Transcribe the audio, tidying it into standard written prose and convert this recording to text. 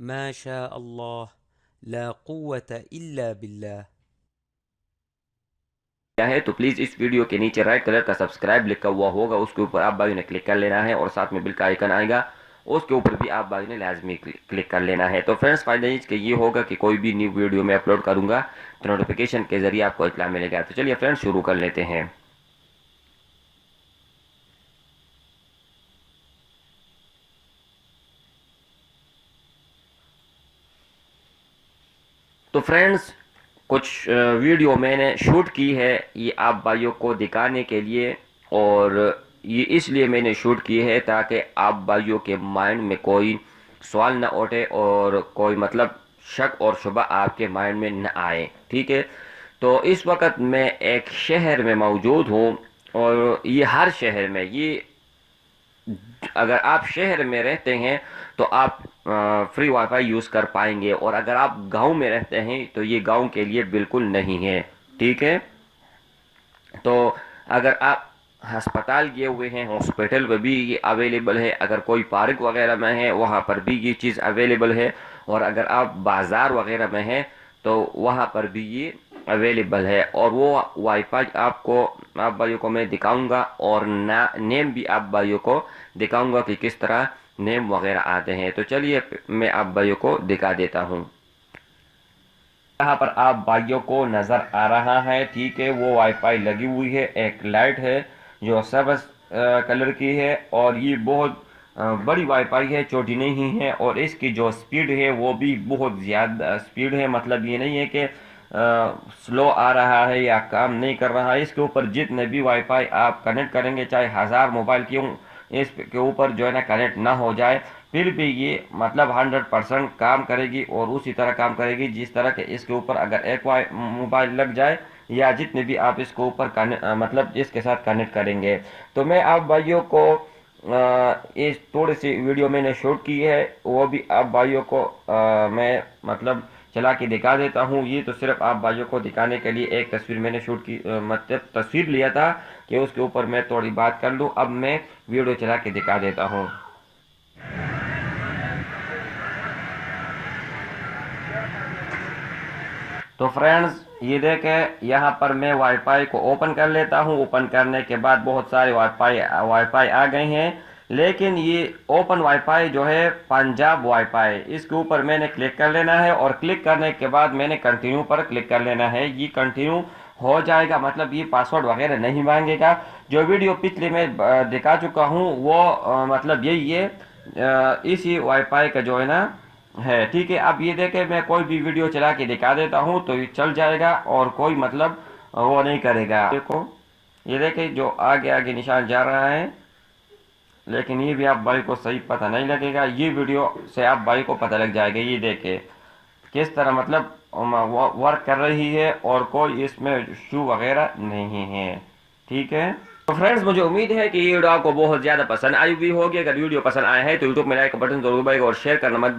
माशा अल्लाह ला कुव्वत इल्ला बिल्लाह। क्या है तो प्लीज़ इस वीडियो के नीचे राइट कलर का सब्सक्राइब लिखा हुआ होगा, उसके ऊपर आप भाई ने क्लिक कर लेना है और साथ में बिल का आइकन आएगा, उसके ऊपर भी आप भाई ने लाजमी क्लिक कर लेना है। तो फ्रेंड्स फायदा इसके ये होगा कि कोई भी न्यू वीडियो में अपलोड करूंगा तो नोटिफिकेशन के जरिए आपको इत्तला मिलेगा। तो चलिए फ्रेंड्स शुरू कर लेते हैं। तो फ्रेंड्स कुछ वीडियो मैंने शूट की है, ये आप भाइयों को दिखाने के लिए, और ये इसलिए मैंने शूट की है ताकि आप भाइयों के माइंड में कोई सवाल न उठे और कोई मतलब शक और शुबा आपके माइंड में न आए। ठीक है, तो इस वक्त मैं एक शहर में मौजूद हूँ, और ये हर शहर में ये, अगर आप शहर में रहते हैं तो आप फ्री वाईफाई यूज़ कर पाएंगे, और अगर आप गांव में रहते हैं तो ये गांव के लिए बिल्कुल नहीं है। ठीक है, तो अगर आप अस्पताल गए हुए हैं, हॉस्पिटल में भी ये अवेलेबल है, अगर कोई पार्क वगैरह में है वहाँ पर भी ये चीज़ अवेलेबल है, और अगर आप बाज़ार वगैरह में हैं तो वहाँ पर भी ये अवेलेबल है। और वो वाईफाई आपको, आप भाइयों को मैं दिखाऊंगा, और ना नेम भी आप भाइयों को दिखाऊंगा कि किस तरह नेम वगैरह आते हैं। तो चलिए मैं आप भाइयों को दिखा देता हूँ। यहाँ पर आप भाइयों को नज़र आ रहा है, ठीक है, वो वाईफाई लगी हुई है, एक लाइट है जो सब्ज कलर की है, और ये बहुत बड़ी वाईफाई है, छोटी नहीं है, और इसकी जो स्पीड है वो भी बहुत ज़्यादा स्पीड है। मतलब ये नहीं है कि स्लो आ रहा है या काम नहीं कर रहा है। इसके ऊपर जितने भी वाईफाई आप कनेक्ट करेंगे, चाहे 1000 मोबाइल क्यों इसके ऊपर जो है ना कनेक्ट ना हो जाए, फिर भी ये मतलब 100% काम करेगी, और उसी तरह काम करेगी जिस तरह के इसके ऊपर अगर एक मोबाइल लग जाए या जितने भी आप इसके ऊपर मतलब इसके साथ कनेक्ट करेंगे। तो मैं आप भाइयों को इस थोड़ी सी वीडियो मैंने शूट की है, वो भी आप भाइयों को मैं मतलब चला के दिखा देता हूँ। ये तो सिर्फ आप भाइयों को दिखाने के लिए एक तस्वीर मैंने शूट की, मतलब तस्वीर लिया था कि उसके ऊपर मैं थोड़ी बात कर लूँ। अब मैं वीडियो चला के दिखा देता हूँ। तो फ्रेंड्स ये देखें, यहाँ पर मैं वाईफाई को ओपन कर लेता हूँ। ओपन करने के बाद बहुत सारे वाईफाई आ गए हैं, लेकिन ये ओपन वाईफाई जो है पंजाब वाईफाई, इसके ऊपर मैंने क्लिक कर लेना है, और क्लिक करने के बाद मैंने कंटिन्यू पर क्लिक कर लेना है। ये कंटिन्यू हो जाएगा, मतलब ये पासवर्ड वगैरह नहीं मांगेगा। जो वीडियो पिछले में दिखा चुका हूँ वो मतलब यही है, इसी वाईफाई का जो है ना है। ठीक है, अब ये देखे मैं कोई भी वीडियो चला के दिखा देता हूँ तो ये चल जाएगा, और कोई मतलब वो नहीं करेगा। देखो ये देखे जो आगे आगे निशान जा रहा है, लेकिन ये भी आप भाई को सही पता नहीं लगेगा, ये वीडियो से आप भाई को पता लग जाएगा। ये देखे किस तरह मतलब वर्क कर रही है, और कोई इसमें इशू वगैरह नहीं है। ठीक है, तो फ्रेंड्स मुझे उम्मीद है कि ये वीडियो आपको बहुत ज़्यादा पसंद आई हुई होगी। अगर वीडियो पसंद आया है तो यूट्यूब में लाइक का बटन जरूर दबाइएगा और शेयर करना मत